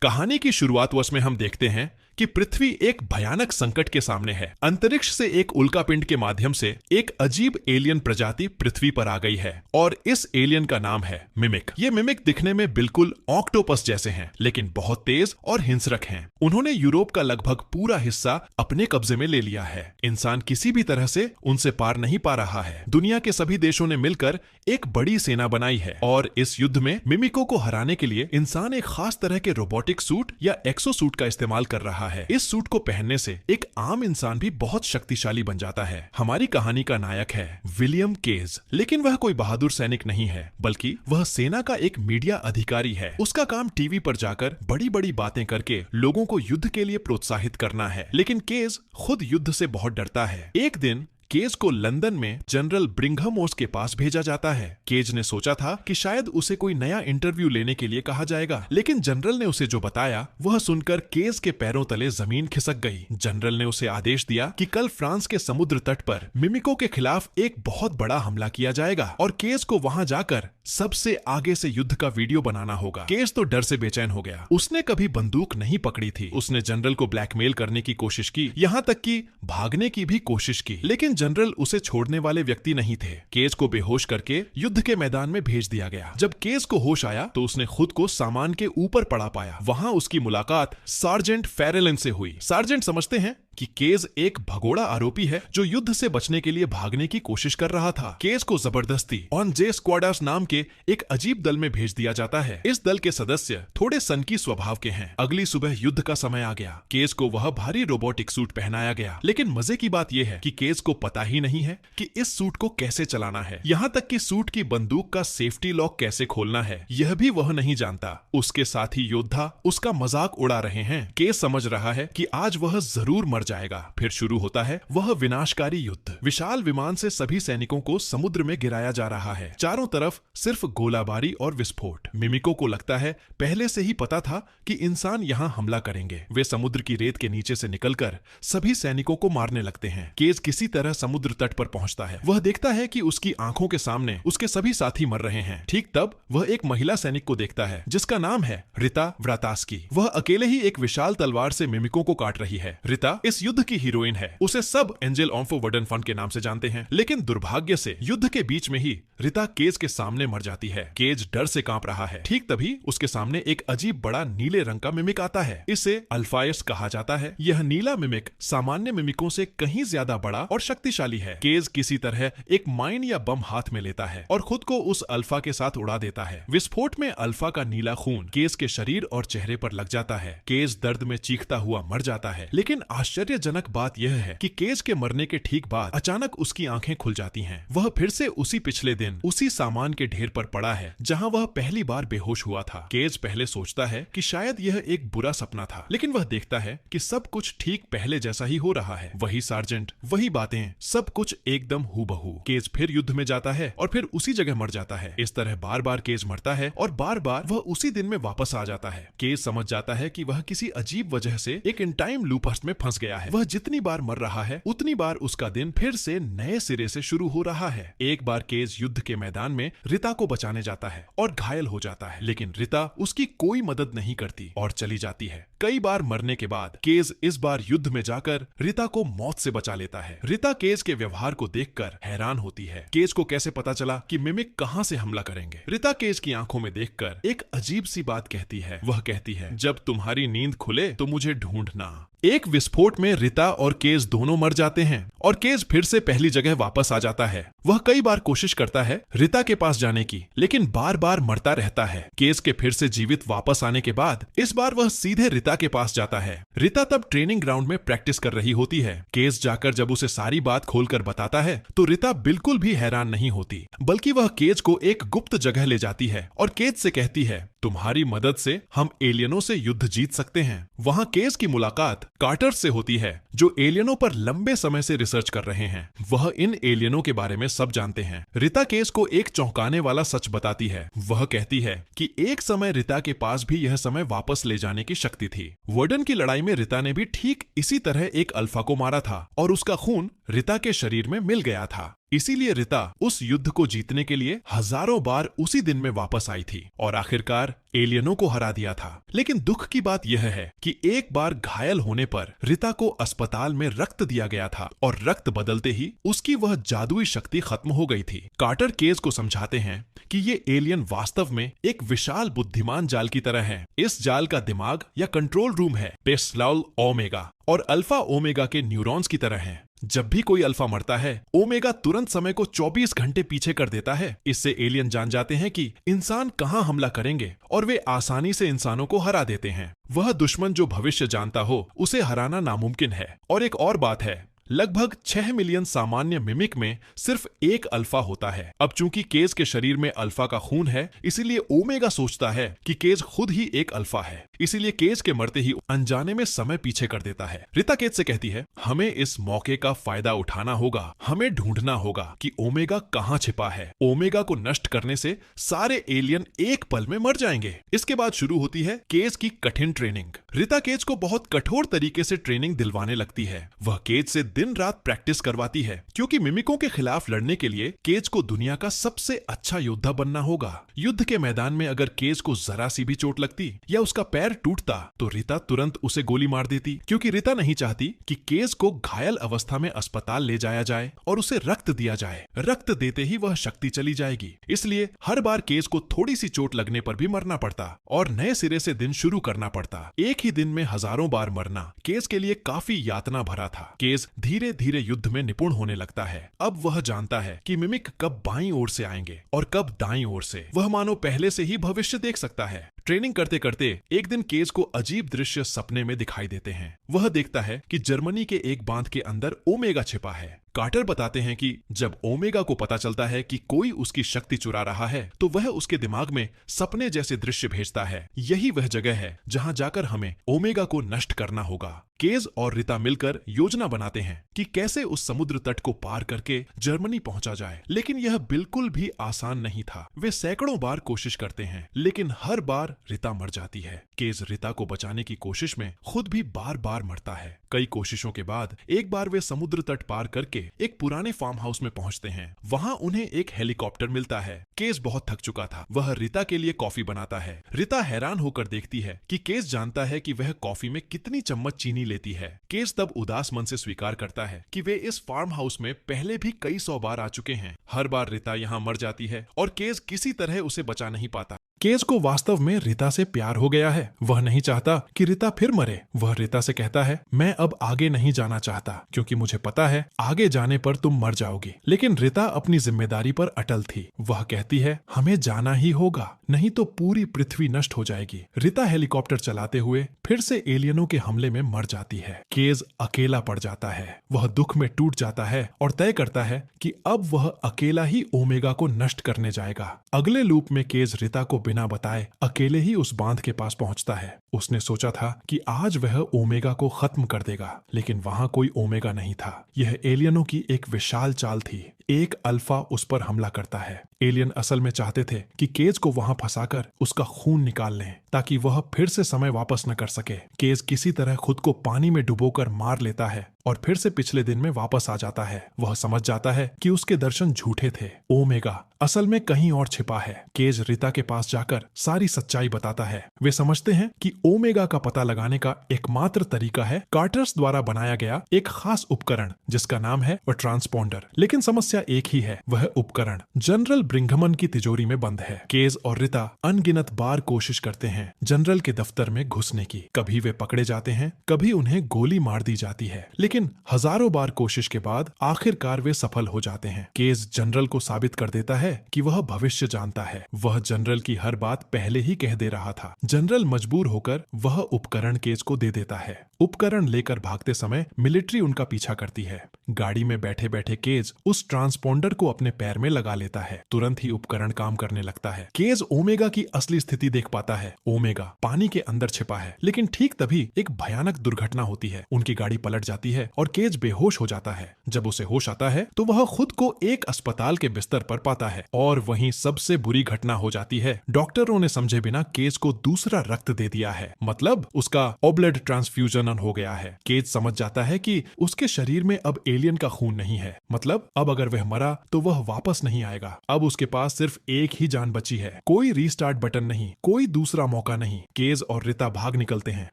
कहानी की शुरुआत में हम देखते हैं कि पृथ्वी एक भयानक संकट के सामने है। अंतरिक्ष से एक उल्कापिंड के माध्यम से एक अजीब एलियन प्रजाति पृथ्वी पर आ गई है और इस एलियन का नाम है मिमिक। ये मिमिक दिखने में बिल्कुल ऑक्टोपस जैसे हैं, लेकिन बहुत तेज और हिंसक हैं। उन्होंने यूरोप का लगभग पूरा हिस्सा अपने कब्जे में ले लिया है। इंसान किसी भी तरह से उनसे पार नहीं पा रहा है। दुनिया के सभी देशों ने मिलकर एक बड़ी सेना बनाई है और इस युद्ध में मिमिकों को हराने के लिए इंसान एक खास तरह के रोबोटिक सूट या एक्सोसूट का इस्तेमाल कर रहा है। इस सूट को पहनने से एक आम इंसान भी बहुत शक्तिशाली बन जाता है। हमारी कहानी का नायक है विलियम केज, लेकिन वह कोई बहादुर सैनिक नहीं है, बल्कि वह सेना का एक मीडिया अधिकारी है। उसका काम टीवी पर जाकर बड़ी बड़ी बातें करके लोगों को युद्ध के लिए प्रोत्साहित करना है। लेकिन केज खुद युद्ध से बहुत डरता है। एक दिन केज को लंदन में जनरल ब्रिंघमोस के पास भेजा जाता है। केज ने सोचा था कि शायद उसे कोई नया इंटरव्यू लेने के लिए कहा जाएगा, लेकिन जनरल ने उसे जो बताया वह सुनकर केज के पैरों तले जमीन खिसक गई। जनरल ने उसे आदेश दिया कि कल फ्रांस के समुद्र तट पर मिमिकों के खिलाफ एक बहुत बड़ा हमला किया जाएगा और केज को वहां जाकर सबसे आगे से युद्ध का वीडियो बनाना होगा। केज तो डर से बेचैन हो गया। उसने कभी बंदूक नहीं पकड़ी थी। उसने जनरल को ब्लैकमेल करने की कोशिश की, यहाँ तक कि भागने की भी कोशिश की, लेकिन जनरल उसे छोड़ने वाले व्यक्ति नहीं थे। केज को बेहोश करके युद्ध के मैदान में भेज दिया गया। जब केज को होश आया तो उसने खुद को सामान के ऊपर पड़ा पाया। वहां उसकी मुलाकात सार्जेंट फेरेलन से हुई। सार्जेंट समझते हैं कि केज एक भगोड़ा आरोपी है जो युद्ध से बचने के लिए भागने की कोशिश कर रहा था। केज को जबरदस्ती ऑन जे स्क्वाडास नाम के एक अजीब दल में भेज दिया जाता है। इस दल के सदस्य थोड़े सनकी स्वभाव के हैं। अगली सुबह युद्ध का समय आ गया। केज को वह भारी रोबोटिक सूट पहनाया गया, लेकिन मजे की बात यह है कि केज को पता ही नहीं है कि इस सूट को कैसे चलाना है। यहाँ तक कि सूट की बंदूक का सेफ्टी लॉक कैसे खोलना है यह भी वह नहीं जानता। उसके साथी योद्धा उसका मजाक उड़ा रहे हैं। केज समझ रहा है कि आज वह जरूर मर जाएगा। फिर शुरू होता है वह विनाशकारी युद्ध। विशाल विमान से सभी सैनिकों को समुद्र में गिराया जा रहा है। चारों तरफ सिर्फ गोलाबारी और विस्फोट। मिमिकों को लगता है पहले से ही पता था कि इंसान यहाँ हमला करेंगे। वे समुद्र की रेत के नीचे से निकलकर सभी सैनिकों को मारने लगते हैं। केज किसी तरह समुद्र तट पर पहुंचता है। वह देखता है कि उसकी आंखों के सामने उसके सभी साथी मर रहे हैं। ठीक तब वह एक महिला सैनिक को देखता है जिसका नाम है रिता व्रातास्की। वह अकेले ही एक विशाल तलवार से मिमिकों को काट रही है। रिता इस युद्ध की हीरोइन है। उसे सब एंजल ऑफ वर्डन फन के नाम से जानते हैं, लेकिन दुर्भाग्य से युद्ध के बीच में ही रिता केज के सामने मर जाती है। केज डर से कांप रहा है। ठीक तभी उसके सामने एक अजीब बड़ा नीले रंग का मिमिक आता है। इसे अल्फायस कहा जाता है। यह नीला मिमिक सामान्य मिमिकों से कहीं ज्यादा बड़ा और शक्तिशाली है। केज किसी तरह एक माइन या बम हाथ में लेता है और खुद को उस अल्फा के साथ उड़ा देता है। विस्फोट में अल्फा का नीला खून केज के शरीर और चेहरे पर लग जाता है। केज दर्द में चीखता हुआ मर जाता है। लेकिन आश्चर्यजनक बात यह है कि केज के मरने के ठीक बाद अचानक उसकी आंखें खुल जाती हैं। वह फिर से उसी पिछले दिन उसी सामान के ढेर पर पड़ा है जहां वह पहली बार बेहोश हुआ था। केज पहले सोचता है कि शायद यह एक बुरा सपना था, लेकिन वह देखता है कि सब कुछ ठीक पहले जैसा ही हो रहा है। वही सार्जेंट, वही बातें, सब कुछ एकदम हूबहू। केज फिर युद्ध में जाता है और फिर उसी जगह मर जाता है। इस तरह बार बार केज मरता है और बार बार वह उसी दिन में वापस आ जाता है। केज समझ जाता है कि वह किसी अजीब वजह से एक इन टाइम लूपस में फंस गया है। वह जितनी बार मर रहा है उतनी बार उसका दिन फिर से नए सिरे से शुरू हो रहा है। एक बार केज युद्ध के मैदान में रिता को बचाने जाता है और घायल हो जाता है, लेकिन रिता उसकी कोई मदद नहीं करती और चली जाती है। कई बार मरने के बाद केज इस बार युद्ध में जाकर रिता को मौत से बचा लेता है। रिता केज के व्यवहार को देखकर हैरान होती है। केज को कैसे पता चला कि मिमिक कहां से हमला करेंगे? रिता केज की आंखों में देखकर एक अजीब सी बात कहती है। वह कहती है, जब तुम्हारी नींद खुले तो मुझे ढूंढना। एक विस्फोट में रिता और केज दोनों मर जाते हैं और केज फिर से पहली जगह वापस आ जाता है। वह कई बार कोशिश करता है रिता के पास जाने की, लेकिन बार बार मरता रहता है। केज के फिर से जीवित वापस आने के बाद इस बार वह सीधे रिता के पास जाता है। रिता तब ट्रेनिंग ग्राउंड में प्रैक्टिस कर रही होती है। केज जाकर जब उसे सारी बात खोलकर बताता है तो रिता बिल्कुल भी हैरान नहीं होती, बल्कि वह केज को एक गुप्त जगह ले जाती है और केज से कहती है, तुम्हारी मदद से हम एलियनों से युद्ध जीत सकते हैं। वहां केज की मुलाकात कार्टर से होती है जो एलियनों पर लंबे समय से रिसर्च कर रहे हैं। वह इन एलियनों के बारे में सब जानते हैं। रिता केज को एक चौंकाने वाला सच बताती है। वह कहती है कि एक समय रिता के पास भी यह समय वापस ले जाने की शक्ति थी। वर्डन की लड़ाई में रिता ने भी ठीक इसी तरह एक अल्फा को मारा था और उसका खून रिता के शरीर में मिल गया था। इसीलिए रिता उस युद्ध को जीतने के लिए हजारों बार उसी दिन में वापस आई थी और आखिरकार एलियनों को हरा दिया था। लेकिन दुख की बात यह है कि एक बार घायल होने पर रिता को अस्पताल में रक्त दिया गया था और रक्त बदलते ही उसकी वह जादुई शक्ति खत्म हो गई थी। कार्टर केज को समझाते हैं कि ये एलियन वास्तव में एक विशाल बुद्धिमान जाल की तरह है। इस जाल का दिमाग या कंट्रोल रूम है पेस्लाउल ओमेगा और अल्फा ओमेगा के न्यूरॉन्स की तरह है। जब भी कोई अल्फा मरता है, ओमेगा तुरंत समय को 24 घंटे पीछे कर देता है। इससे एलियन जान जाते हैं कि इंसान कहां हमला करेंगे और वे आसानी से इंसानों को हरा देते हैं। वह दुश्मन जो भविष्य जानता हो, उसे हराना नामुमकिन है। और एक और बात है, लगभग 6 मिलियन सामान्य मिमिक में सिर्फ एक अल्फा होता है। अब चूंकि केज के शरीर में अल्फा का खून है, इसीलिए ओमेगा सोचता है कि केज खुद ही एक अल्फा है। इसीलिए केज के मरते ही अनजाने में समय पीछे कर देता है। रिता केज से कहती है, हमें इस मौके का फायदा उठाना होगा। हमें ढूंढना होगा कि ओमेगा कहां छिपा है। ओमेगा को नष्ट करने से सारे एलियन एक पल में मर जाएंगे। इसके बाद शुरू होती है केज की कठिन ट्रेनिंग। रिता केज को बहुत कठोर तरीके से ट्रेनिंग दिलवाने लगती है। वह केज से दिन रात प्रैक्टिस करवाती है, क्योंकि मिमिकों के खिलाफ लड़ने के लिए केज को दुनिया का सबसे अच्छा योद्धा बनना होगा। युद्ध के मैदान में अगर केज को जरा सी भी चोट लगती या उसका पैर टूटता तो रिता तुरंत उसे गोली मार देती, क्योंकि रिता नहीं चाहती कि केज को घायल अवस्था में अस्पताल ले जाया जाए और उसे रक्त दिया जाए। रक्त देते ही वह शक्ति चली जाएगी। इसलिए हर बार केज को थोड़ी सी चोट लगने पर भी मरना पड़ता और नए सिरे से दिन शुरू करना पड़ता। एक ही दिन में हजारों बार मरना केज के लिए काफी यातना भरा था। केज धीरे धीरे युद्ध में निपुण होने लगता है। अब वह जानता है कि मिमिक कब बाईं ओर से आएंगे और कब दाईं ओर से। वह मानो पहले से ही भविष्य देख सकता है। ट्रेनिंग करते करते एक दिन केज को अजीब दृश्य सपने में दिखाई देते हैं। वह देखता है कि जर्मनी के एक बांध के अंदर ओमेगा छिपा है। कार्टर बताते हैं कि जब ओमेगा को पता चलता है कि कोई उसकी शक्ति चुरा रहा है, तो वह उसके दिमाग में सपने जैसे दृश्य भेजता है। यही वह जगह है जहां जाकर हमें ओमेगा को नष्ट करना होगा। केज और रिता मिलकर योजना बनाते हैं कि कैसे उस समुद्र तट को पार करके जर्मनी पहुंचा जाए। लेकिन यह बिल्कुल भी आसान नहीं था। वे सैकड़ों बार कोशिश करते हैं, लेकिन हर बार रिता मर जाती है। केज रिता को बचाने की कोशिश में खुद भी बार बार मरता है। कई कोशिशों के बाद एक बार वे समुद्र तट पार करके एक पुराने फार्म हाउस में पहुंचते हैं। वहां उन्हें एक हेलीकॉप्टर मिलता है। केज बहुत थक चुका था। वह रिता के लिए कॉफी बनाता है। रिता हैरान होकर देखती है कि केज जानता है कि वह कॉफी में कितनी चम्मच चीनी लेती है। केज तब उदास मन से स्वीकार करता है कि वे इस फार्म हाउस में पहले भी कई 100 बार आ चुके हैं। हर बार रिता यहाँ मर जाती है और केज किसी तरह उसे बचा नहीं पाता। केज को वास्तव में रिता से प्यार हो गया है। वह नहीं चाहता कि रिता फिर मरे। वह रिता से कहता है, मैं अब आगे नहीं जाना चाहता, क्योंकि मुझे पता है आगे जाने पर तुम मर जाओगी। लेकिन रिता अपनी जिम्मेदारी पर अटल थी। वह कहती है, हमें जाना ही होगा, नहीं तो पूरी पृथ्वी नष्ट हो जाएगी। रिता हेलीकॉप्टर चलाते हुए फिर से एलियनों के हमले में मर जाती है। केज अकेला पड़ जाता है। वह दुख में टूट जाता है और तय करता है कि अब वह अकेला ही ओमेगा को नष्ट करने जाएगा। अगले लूप में केज रिता को बिना बताए अकेले ही उस बांध के पास पहुंचता है। उसने सोचा था कि आज वह ओमेगा को खत्म कर देगा, लेकिन वहां कोई ओमेगा नहीं था। यह एलियनों की एक विशाल चाल थी। एक अल्फा उस पर हमला करता है। एलियन असल में चाहते थे कि केज को वहां फंसाकर उसका खून निकाल लें, ताकि वह फिर से समय वापस न कर सके। केज किसी तरह खुद को पानी में डुबोकर मार लेता है और फिर से पिछले दिन में वापस आ जाता है। वह समझ जाता है कि उसके दर्शन झूठे थे। ओमेगा असल में कहीं और छिपा है। केज रिता के पास जाकर सारी सच्चाई बताता है। वे समझते हैं कि ओमेगा का पता लगाने का एकमात्र तरीका है कार्टर्स द्वारा बनाया गया एक खास उपकरण, जिसका नाम है ट्रांसपोंडर। लेकिन समस्या एक ही है, वह उपकरण जनरल ब्रिंघमन की तिजोरी में बंद है। केज और रिता अनगिनत बार कोशिश करते हैं जनरल के दफ्तर में घुसने की। कभी वे पकड़े जाते हैं, कभी उन्हें गोली मार दी जाती है, लेकिन हजारों बार कोशिश के बाद आखिरकार वे सफल हो जाते हैं। केज जनरल को साबित कर देता है कि वह भविष्य जानता है। वह जनरल की हर बात पहले ही कह दे रहा था। जनरल मजबूर होकर वह उपकरण केज को दे देता है। उपकरण लेकर भागते समय मिलिट्री उनका पीछा करती है। गाड़ी में बैठे बैठे केज उस ट्रांसपोंडर को अपने पैर में लगा लेता है। तुरंत तुरंत ही उपकरण काम करने लगता है। केज ओमेगा की असली स्थिति देख पाता है। ओमेगा पानी के अंदर छिपा है, लेकिन ठीक तभी एक भयानक दुर्घटना होती है। उनकी गाड़ी पलट जाती है और केज बेहोश हो जाता है। जब उसे होश आता है तो वह खुद को एक अस्पताल के बिस्तर पर पाता है और वहीं सबसे बुरी घटना हो जाती है। डॉक्टरों ने समझे बिना केज को दूसरा रक्त दे दिया है, मतलब उसका ब्लड ट्रांसफ्यूजन हो गया है। केज समझ जाता है कि उसके शरीर में अब एलियन का खून नहीं है, मतलब अब अगर वह मरा तो वह वापस नहीं आएगा। अब उसके पास सिर्फ एक ही जान बची है, कोई रीस्टार्ट बटन नहीं, कोई दूसरा मौका नहीं। केज और रिता भाग निकलते हैं।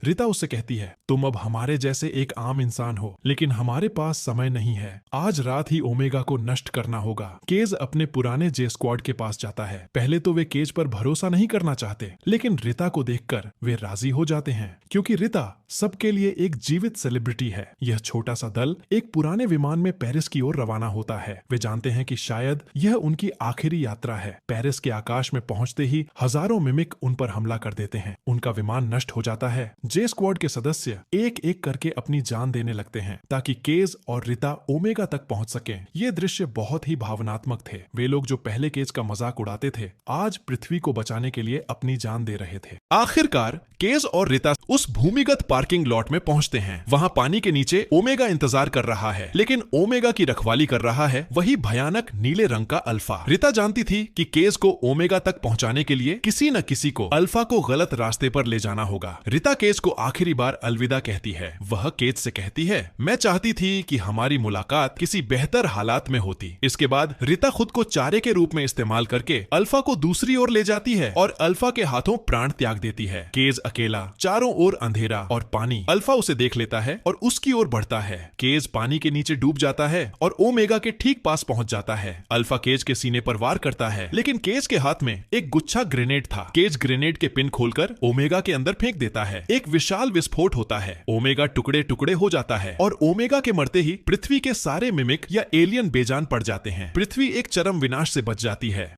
रिता उससे कहती है, तुम अब हमारे जैसे एक आम इंसान हो, लेकिन हमारे पास समय नहीं है। आज रात ही ओमेगा को नष्ट करना होगा। केज अपने पुराने जे स्क्वाड के पास जाता है। पहले तो वे केज पर भरोसा नहीं करना चाहते, लेकिन रिता को देखकर वे राजी हो जाते हैं, क्योंकि रिता सबके लिए एक जीवित सेलिब्रिटी है। यह छोटा सा दल एक पुराने विमान में पेरिस की ओर रवाना होता है। वे जानते हैं कि शायद यह उनकी आखिरी यात्रा है। पेरिस के आकाश में पहुंचते ही हजारों मिमिक उन पर हमला कर देते हैं। उनका विमान नष्ट हो जाता है। जे स्क्वाड के सदस्य एक एक करके अपनी जान देने लगते हैं ताकि केज और रिता ओमेगा तक पहुंच सकें। ये दृश्य बहुत ही भावनात्मक थे। वे लोग जो पहले केज का मजाक उड़ाते थे, आज पृथ्वी को बचाने के लिए अपनी जान दे रहे थे। आखिरकार केज और रिता उस भूमिगत पार्किंग लॉट में पहुंचते हैं। वहां पानी के नीचे ओमेगा इंतजार कर रहा है, लेकिन ओमेगा की रखवाली कर रहा है वही भयानक नीले रंग का अल्फा। रिता जानती थी कि केज को ओमेगा तक पहुंचाने के लिए किसी न किसी को अल्फा को गलत रास्ते पर ले जाना होगा। रिता केज को आखिरी बार अलविदा कहती है। वह केज से कहती है, मैं चाहती थी कि हमारी मुलाकात किसी बेहतर हालात में होती। इसके बाद रिता खुद को चारे के रूप में इस्तेमाल करके अल्फा को दूसरी ओर ले जाती है और अल्फा के हाथों प्राण त्याग देती है। केज अकेला, चारों ओर अंधेरा और पानी। अल्फा उसे देख लेता है और उसकी ओर बढ़ता है। केज पानी के नीचे डूब जाता है और ओमेगा के ठीक पास पहुंच जाता है। अल्फा केज के सीने पर वार करता है, लेकिन केज के हाथ में एक गुच्छा ग्रेनेड था। केज ग्रेनेड के पिन खोलकर ओमेगा के अंदर फेंक देता है। एक विशाल विस्फोट होता है। ओमेगा टुकड़े टुकड़े हो जाता है और ओमेगा के मरते ही पृथ्वी के सारे मिमिक या एलियन बेजान पड़ जाते हैं। पृथ्वी एक चरम विनाश से बच जाती है।